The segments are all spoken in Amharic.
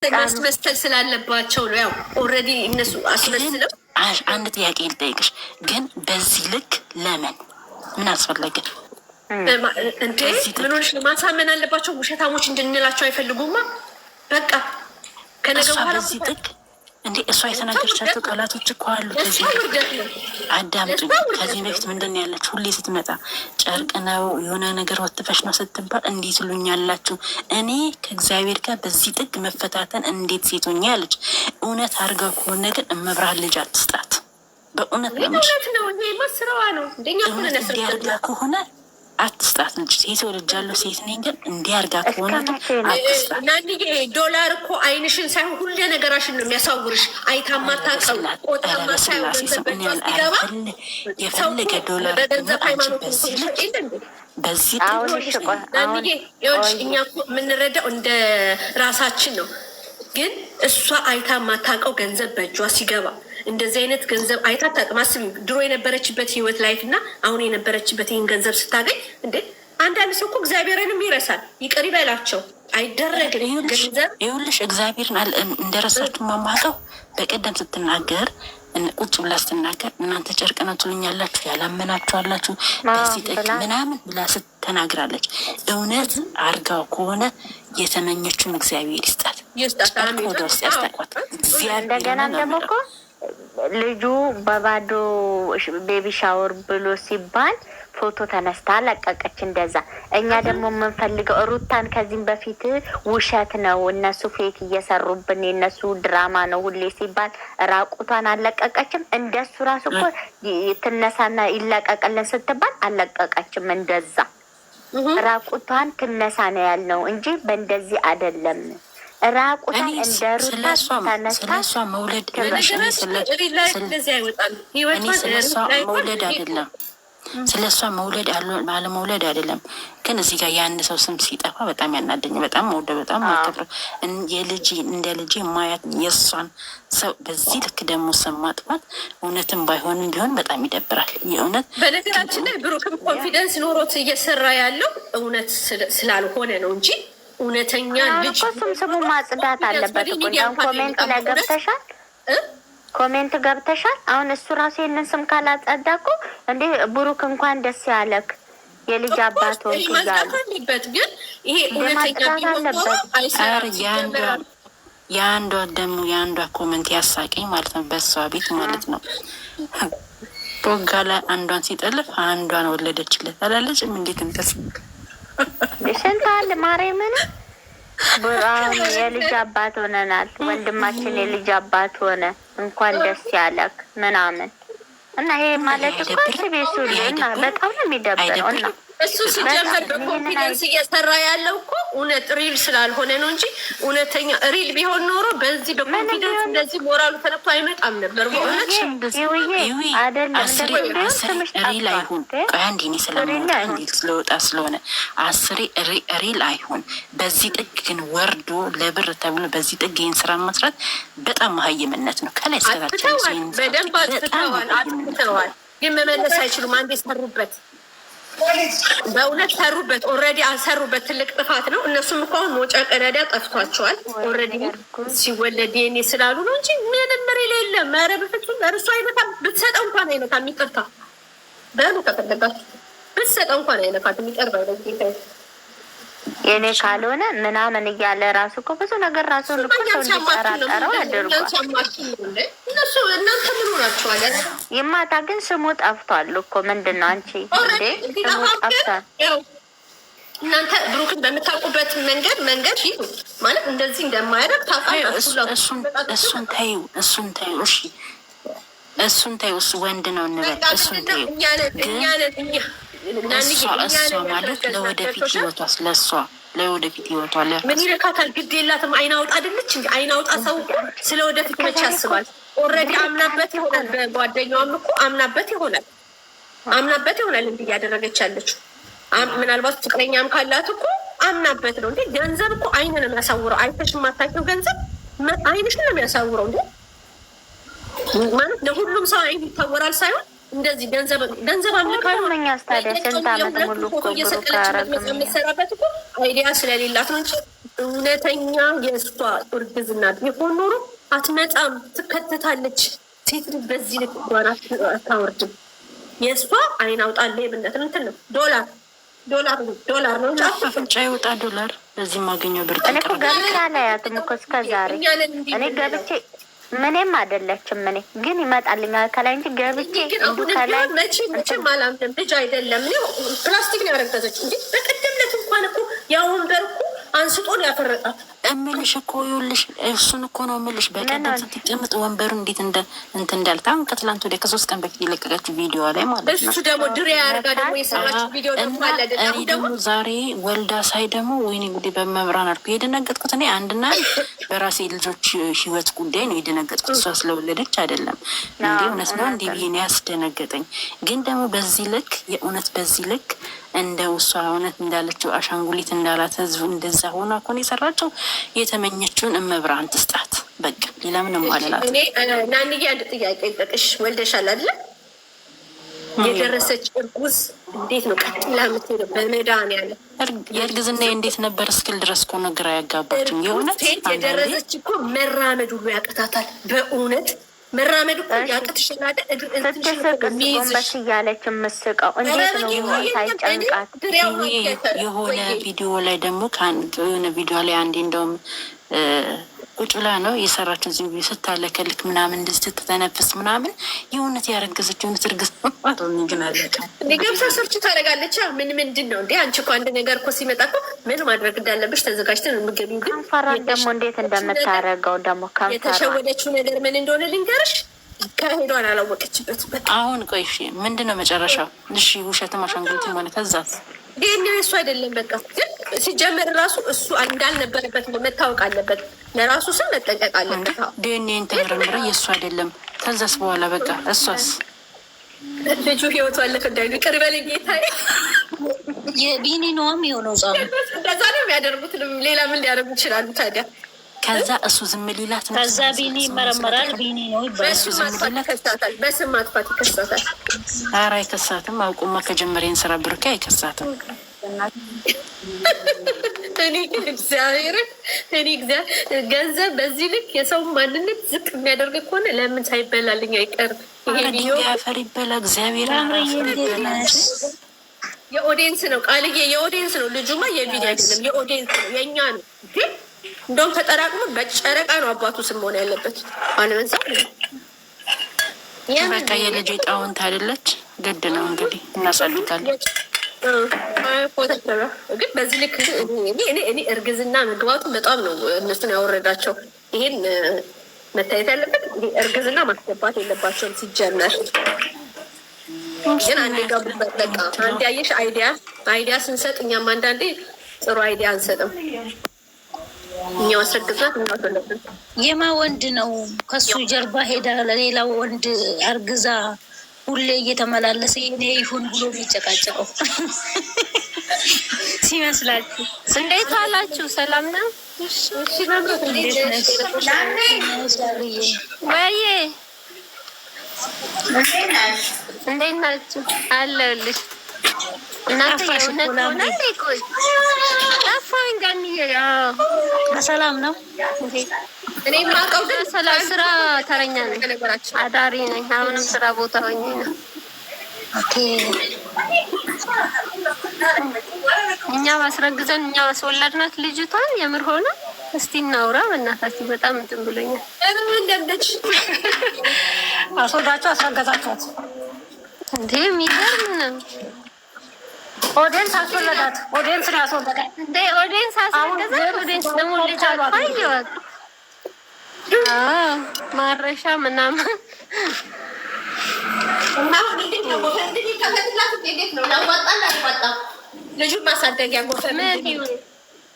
ማስመሰል ስላለባቸው ነው። ያው ኦልሬዲ እነሱ አስመስለው። አንድ ጥያቄ ልጠይቅሽ ግን በዚህ ልክ ለምን ምን አስፈለገ እንዴ? ምኖች ማሳመን አለባቸው? ውሸታሞች እንድንላቸው አይፈልጉማ። በቃ ከነገ በኋላ በዚህ ጥግ እንዴ እሷ የተናገረቻቸው ቃላቶች እኮ አሉ። አዳምጡኝ። ከዚህ በፊት ምንድን ነው ያለች? ሁሌ ስትመጣ ጨርቅ ነው የሆነ ነገር ወጥፈሽ ነው ስትባል እንዴት ትሉኛላችሁ? እኔ ከእግዚአብሔር ጋር በዚህ ጥግ መፈታተን እንዴት ሴቶኛ ያለች። እውነት አድርገው ከሆነ ግን እመብርሃን ልጅ አትስጣት። በእውነት ነው ስራዋ ነው። እውነት እንዲያርጋ ከሆነ አትስጣት እንጂ ሴት ወልጃለሁ ሴት ነኝ ግን እንዲያርጋ ከሆነ አትስጣት። ናንዬ ዶላር እኮ አይንሽን ሳይሆን ሁሉ ነገራሽን ነው የሚያሳውርሽ። አይታማታቀው የፈለገ ዶላር በዚህ ናንዬ እኛ የምንረዳው እንደ ራሳችን ነው። ግን እሷ አይታ ማታውቀው ገንዘብ በእጇ ሲገባ እንደዚህ አይነት ገንዘብ አይታ አታውቅም። አስቢ፣ ድሮ የነበረችበት ህይወት ላይፍ እና አሁን የነበረችበት ይህን ገንዘብ ስታገኝ እንዴ! አንዳንድ ሰው እኮ እግዚአብሔርንም ይረሳል። ይቅር ይበላቸው፣ አይደረግም። ገንዘብ ይኸውልሽ እግዚአብሔርን እንደረሳችሁ ማማቀው በቀደም ስትናገር ቁጭ ብላ ስትናገር እናንተ ጨርቅ ነው ትሉኛላችሁ፣ ያላመናችሁ አላችሁ በዚህ ጥቅ ምናምን ብላ ስትናግራለች። እውነት አርጋው ከሆነ የተመኘችውን እግዚአብሔር ይስጣት፣ ጨርቅ ወደ ውስጥ ያስታቋት። እንደገና ደግሞ እኮ ልጁ በባዶ ቤቢ ሻወር ብሎ ሲባል ፎቶ ተነስታ ለቀቀች። እንደዛ እኛ ደግሞ የምንፈልገው ሩታን ከዚህም በፊት ውሸት ነው እነሱ ፌክ እየሰሩብን የነሱ ድራማ ነው ሁሌ ሲባል ራቁቷን አለቀቀችም። እንደሱ ራሱ እኮ ትነሳና ይለቀቅልን ስትባል አለቀቀችም። እንደዛ ራቁቷን ትነሳ ነው ያልነው እንጂ በእንደዚህ አይደለም። ራቁቷን እንደ ሩታ ተነስታ ስለሷ መውለድ መውለድ አይደለም ስለሷ መውለድ አለመውለድ አይደለም። ግን እዚህ ጋር የአንድ ሰው ስም ሲጠፋ በጣም ያናደኝ። በጣም መውደ በጣም ማከብረ የልጅ እንደ ልጅ ማያት የእሷን ሰው በዚህ ልክ ደግሞ ስም ማጥፋት እውነትም ባይሆንም ቢሆን በጣም ይደብራል። የእውነት በነገራችን ላይ ብሩክም ኮንፊደንስ ኖሮት እየሰራ ያለው እውነት ስላልሆነ ነው እንጂ እውነተኛ ልጅ ስሙ ማጽዳት አለበት። እንኳን ኮሜንት ላይ ገብተሻል ኮሜንት ገብተሻል። አሁን እሱ ራሱ ይህንን ስም ካላጸዳ እኮ እንዴ ብሩክ እንኳን ደስ ያለክ የልጅ አባት ሆንክ ይላሉ። ግን ይሄ እውነተኛ አለበት። የአንዷ ኮሜንት ያሳቀኝ ማለት ነው። በሷ ቤት ማለት ነው ቦጋ ላይ አንዷን ሲጠልፍ አንዷን ወለደችለት አላለችም? እንዴት እንተስ ስንታል ማርያምን ብራም የልጅ አባት ሆነናል። ወንድማችን የልጅ አባት ሆነ እንኳን ደስ ያለክ ምናምን እና ይሄ ማለት እኮ ቤሱ እና በጣም ነው የሚደብረው። እና እሱ ሲጀመር በኮንፊደንስ እየሰራ ያለው እኮ እውነት ሪል ስላልሆነ ነው እንጂ እውነተኛ ሪል ቢሆን ኖሮ በዚህ በኮንፊደንስ እንደዚህ ሞራሉ ተነክቶ አይመጣም ነበር። በእውነት ሪል አይሁን አንድ ኔ ስለወጣ ስለሆነ አስሬ ሪል አይሁን። በዚህ ጥግ ግን ወርዶ ለብር ተብሎ በዚህ ጥግ ይህን ስራ መስራት በጣም መሀይምነት ነው። ከላይ እስከታችን በደንብ አጥፍተዋል፣ ግን መመለስ አይችሉም። አንድ የሰሩበት በእውነት ሰሩበት፣ ኦልሬዲ አልሰሩበት። ትልቅ ጥፋት ነው። እነሱም እኮ አሁን መውጫ ቀዳዳ ጠፍቷቸዋል። ኦልሬዲ ሲወለድ የኔ ስላሉ ነው እንጂ ምንም ሪል የለም። ኧረ በፍጹም እርሱ አይነካም። ብትሰጠው እንኳን አይነካም። ይቅርታ በሉ ከፈለጋችሁ ብትሰጠው እንኳን አይነካት። የሚቀርብ አይነት ጌታ የኔ ካልሆነ ምናምን እያለ ራሱ እኮ ብዙ ነገር ራሱ ልኮ ሰው እንዲጠራጠረው አድርጓል። እነሱ እናንተ ምን ሆናችኋል? ይማታ ግን ስሙ ጠፍቷል እኮ ምንድን ነው አንቺ እንዴ? ስሙ ጠፍቷል። እናንተ ብሩክን በምታውቁበት መንገድ ሂዱ ማለት እንደዚህ እንደማያደርግ ታውቃላችሁ። እሱን ተይው። እሱን ተይው። እሱ ወንድ ነው እንበል። እሱን ተይው። እሷ ማለት ለወደፊት ህይወቷ ስለሷ ለወደፊት ህይወቷ ምን ይልካታል? ግድ የላትም። አይን አውጣ አይደለች እንጂ አይን አውጣ ሰው ስለ ወደፊት መቼ ያስባል? ኦልሬዲ አምናበት ይሆናል። በጓደኛዋም እኮ አምናበት ይሆናል እንዲህ እያደረገች ያለችው። ምናልባት ፍቅረኛም ካላት እኮ አምናበት ነው እንዴ። ገንዘብ እኮ አይን ነው የሚያሳውረው። አይተሽ የማታውቂው ገንዘብ አይንሽን ነው የሚያሳውረው እንዴ። ማለት ለሁሉም ሰው አይን ይታወራል ሳይሆን እንደዚህ ገንዘብ አምልካሉ እየሰራበት እኮ አይዲያ ስለሌላት ነው እንጂ እውነተኛ የእሷ እርግዝና ቢሆን ኖሮ አትመጣም፣ ትከተታለች። ሴት ልጅ በዚህ ልክ እንኳን አታወርድም። የእሷ አይን አውጣ ሌብነት እንትን ነው። ዶላር ነው አፍንጫ ይውጣ ዶላር። በዚህ ማገኘው ብር እኔ እኮ ገብቼ አላያትም እኮ እስከ ዛሬ እኔ ገብቼ ምንም አይደለችም። እኔ ግን ይመጣልኛል ከላይ እንጂ ገብቼ ከላይ መቼም አላምንም። ልጅ አይደለም ፕላስቲክ ነው ያረገዘችው እንጂ በቀደምነት እንኳን እኮ ያ ወንበር እኮ አንስቶ ነው ያፈረጣት። እምልሽ እኮ ይኸውልሽ፣ እሱን እኮ ነው እምልሽ። በቀደም ስትቀምጥ ወንበሩ እንዴት እንትን እንዳልታ ከትላንት ወዲያ ከ3 ቀን በፊት የለቀቀችው ቪዲዮ ላይ ማለት ነው። እሱ ደግሞ ድሬ ያርጋ ደግሞ የሰራችው ቪዲዮ ደግሞ አለ። ደግሞ ዛሬ ወልዳ ሳይ ደግሞ ወይኔ ጉዴ በመብራን አልኩ የደነገጥኩት። እኔ አንድና በራሴ ልጆች ህይወት ጉዳይ ነው የደነገጥኩት። እሷ ስለወለደች አይደለም። እንዲህ እውነት ነው እንዲህ ብዬ ነው ያስደነገጠኝ። ግን ደግሞ በዚህ ልክ የእውነት በዚህ ልክ እንደ ውሷ እውነት እንዳለችው አሻንጉሊት እንዳላት ህዝቡ እንደዛ ሆና እኮ ነው የሰራቸው። የተመኘችውን እመብርሃን ትስጣት። በቃ ሌላ ምንም አልላት። ናንዬ አንድ ጥያቄ ጠቅሽ ወልደሻል አይደለ? የደረሰች እርጉዝ እንዴት ነው ቀጥላ የምትሄደው? በመድኃኒዓለም የእርግዝና እንዴት ነበር እስክል ድረስ እኮ ነው ግራ ያጋባችኝ። የእውነት የደረሰች እኮ መራመድ ሁሉ ያቅታታል። በእውነት መራመድ እኮ ያቅትሽላለ። ጎንበስ እያለች የምስቀው እንዴት ነው ሳይጨንቃት። የሆነ ቪዲዮ ላይ ደግሞ የሆነ ቪዲዮ ላይ አንዴ እንደውም ቁጭ ብላ ነው የሰራችው። ዝም ብዬ ስታለከልክ ምናምን እንደዚህ ስትተነፍስ ምናምን የእውነት ያረገዘች የእውነት እርግዝ ግን አለቀ። ገብሳ ሰርች ታደርጋለች። ምን ምንድን ነው እንዴ? አንቺ እኮ አንድ ነገር እኮ ሲመጣ እኮ ምን ማድረግ እንዳለብሽ ተዘጋጅተን የምገቢው። ግን ከንፈሯን ደግሞ እንዴት እንደምታደርገው ደግሞ የተሸወደችው ነገር ምን እንደሆነ ልንገርሽ። ከሄዷን አላወቀችበትም። አሁን ቆይ ምንድን ነው መጨረሻው? እሺ ውሸትም አሻንጉሊትም ሆነ ከዛት ይህን እሱ አይደለም በቃ። ግን ሲጀመር ራሱ እሱ እንዳልነበረበት መታወቅ አለበት። ለራሱ ስም መጠንቀቅ አለበት። ዲኤንኤን ተመረምረ የእሱ አይደለም። ከዛስ በኋላ በቃ እሷስ ልጁ ህይወቱ አለፈ። እንዳይሉ ቅር በለኝ ጌታዬ። የቢኒ ነውም የሆነው ጻ እንደዛ ነው የሚያደርጉት። ሌላ ምን ሊያደርጉ ይችላሉ ታዲያ? ከዛ እሱ ዝም ሊላት ነው። ከዛ ቢኒ ይመረመራል። ቢኒ ነው ይባላል። እሱ ዝም ሊላት ይከሳታል። በስም ማጥፋት ይከሳታል። ኧረ አይከሳትም። አውቁማ ከጀመሪያን ስራ ብርካ አይከሳትም። እኔ እግዚአብሔር ገንዘብ በዚህ ልክ የሰው ማንነት ዝቅ የሚያደርግ ከሆነ ለምን ሳይበላልኝ አይቀርም? ይሄ ቪዲዮ አፈር ይበላ። እግዚአብሔር የኦዲየንስ ነው ቃልዬ፣ የኦዲየንስ ነው። ልጁማ የቪዲዮ አይደለም የኦዲየንስ ነው፣ የእኛ ነው። እንደውም ተጠራቅሞ በጨረቃ ነው አባቱ ስም መሆን ያለበት። አለበዛ በቃ የልጅ ጣውንት አይደለች። ግድ ነው እንግዲህ እናሳድጋለን። ግን በዚህ ልክ እኔ እርግዝና መግባቱን በጣም ነው እነሱን ያወረዳቸው። ይሄን መታየት ያለበት እርግዝና ማስገባት የለባቸውም ሲጀመር። ግን አንዴ ገቡበት በቃ። አንዴ ያየሽ አይዲያ ስንሰጥ እኛም አንዳንዴ ጥሩ አይዲያ አንሰጥም። እኛው አስረግዝናት እናወለብን። የማ ወንድ ነው ከሱ ጀርባ ሄዳ ለሌላ ወንድ አርግዛ ሁሌ እየተመላለሰ እኔ ይሁን ብሎ የሚጨቃጨቀው ሲመስላችሁ? እንዴት አላችሁ? ሰላም ነው ወይ? እንዴት ናችሁ? አለሁልሽ። እናንተ የእውነት ሆነ ቆይ ጠፋኝ። ጋንዬ በሰላም ነው? እኔ የማውቀው ግን ሰላም ስራ ተረኛ ነኝ፣ አዳሪ ነኝ። አሁንም ስራ ቦታ ሆኜ ነው። ኦኬ እኛ ማስረግዘን እኛ ማስወለድናት ልጅቷን የምር ሆነ። እስቲ እናውራ በእናታችሁ። በጣም እንትን ብሎኛል። እንደምደች አስወዳችሁ አስረገዛችኋት እንዴ? የሚገርም ነው። ኦዲየንስ አስወለዳት። ኦዲየንስ ነው ያስወለዳት እንዴ? ኦዲየንስ አስወለዳት። ኦዲየንስ ደግሞ ልጅ አልኳየዋት ማረሻ ምናምን እና እንዴት ነው ጎፈንድሚ ከፈትላት? እንዴት ነው ያዋጣል አልዋጣም? ልጁን ማሳደጊያ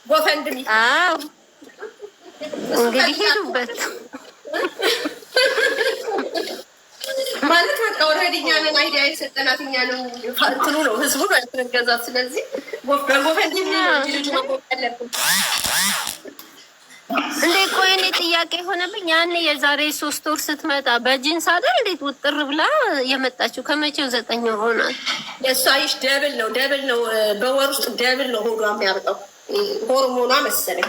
ጎፈንድሚ። አዎ እንግዲህ ሄዱበት ማለት በቃ ኦልሬዲ እኛንን አይዲያ የሰጠናት እኛንም እንትኑ ነው ህዝቡ ነው ያስረገዛት። ስለዚህ በጎፈንድሚ ነው ልጁ መቆም ያለብን። እንዴ ቆይ እኔ ጥያቄ የሆነብኝ ያኔ የዛሬ 3 ወር ስትመጣ በጂንስ አይደል እንዴት ውጥር ብላ የመጣችው? ከመቼው 9 ወር ሆናል። የእሷ ይሽ ደብል ነው በወር ውስጥ ደብል ነው ሆዷ የሚያብጠው። ሆርሞኗ መሰለኝ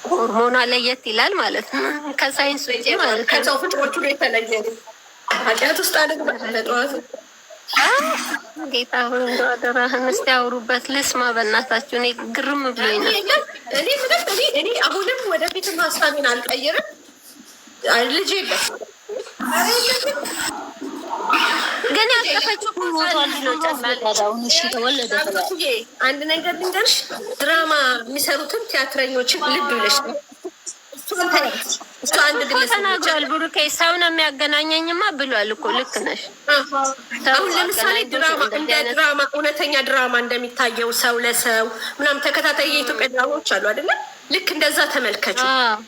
ሆርሞኗ ለየት ይላል ማለት ነው። ከሳይንስ ውጭ ማለት ነው። ከሰው ፍጥሮቹ የተለየ ኃጢአት ውስጥ አለግባ ለጠዋቱ ጌታ ሆይ እንደው አደራህን እስቲ አውሩበት ልስማ በእናታችሁ። እኔ ግርም ብሎኝ ነው። እኔ አሁንም ወደፊትም ሀሳቤን አልቀይርም። ልጅ የለም ግን ያቀፈችው አንድ ነገር ልንገርሽ፣ ድራማ የሚሰሩትን ቲያትረኞችን ልብ ብለሽ እሱ አንድ ግለሰብ ተናግሯል። ብሩኬ ሰው ነው የሚያገናኘኝማ ብሏል እኮ ልክ ነሽ። አሁን ለምሳሌ ድራማ እንደ ድራማ እውነተኛ ድራማ እንደሚታየው ሰው ለሰው ምናምን ተከታታይ የኢትዮጵያ ድራማዎች አሉ አይደለም? ልክ እንደዛ ተመልከቹ።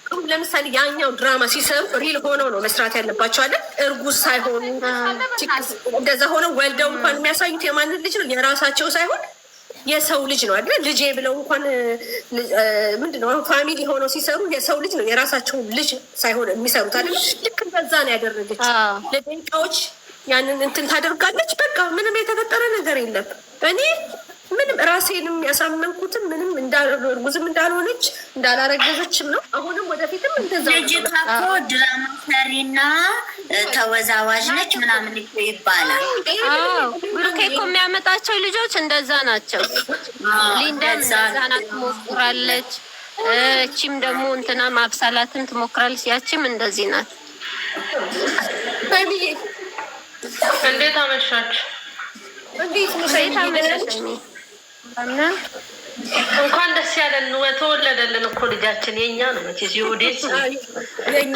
አሁን ለምሳሌ ያኛው ድራማ ሲሰሩ ሪል ሆነው ነው መስራት ያለባቸው አለ። እርጉዝ ሳይሆኑ እንደዛ ሆነው ወልደው እንኳን የሚያሳዩት የማንን ልጅ ነው? የራሳቸው ሳይሆን የሰው ልጅ ነው አይደል? ልጄ ብለው እንኳን ምንድን ነው ፋሚሊ ሆነው ሲሰሩ የሰው ልጅ ነው የራሳቸውን ልጅ ሳይሆን የሚሰሩት አይደል? ልክ እንደዛ ነው ያደረገች። ለደቂቃዎች ያንን እንትን ታደርጋለች። በቃ ምንም የተፈጠረ ነገር የለም። እኔ ምንም ራሴንም ያሳመንኩትም ምንም እርጉዝም እንዳልሆነች እንዳላረገዘችም ነው። አሁንም ወደፊትም እንደዛ ልጅቷ እኮ ድራማ ሰሪና ተወዛዋዥ ነች ምናምን እኮ ይባላል። ብሩኬ እኮ የሚያመጣቸው ልጆች እንደዛ ናቸው። ሊንዳም እንደዛ ናት፣ ትሞክራለች። እቺም ደግሞ እንትና ማብሳላትን ትሞክራለች። ያቺም እንደዚህ ናት። እንዴት አመሻችሁ? እንዴት አመሻሽ? እንኳን ደስ ያለን። ተወለደልን እኮ ልጃችን። የኛ ነው መቼ ሲወዴስ የኛ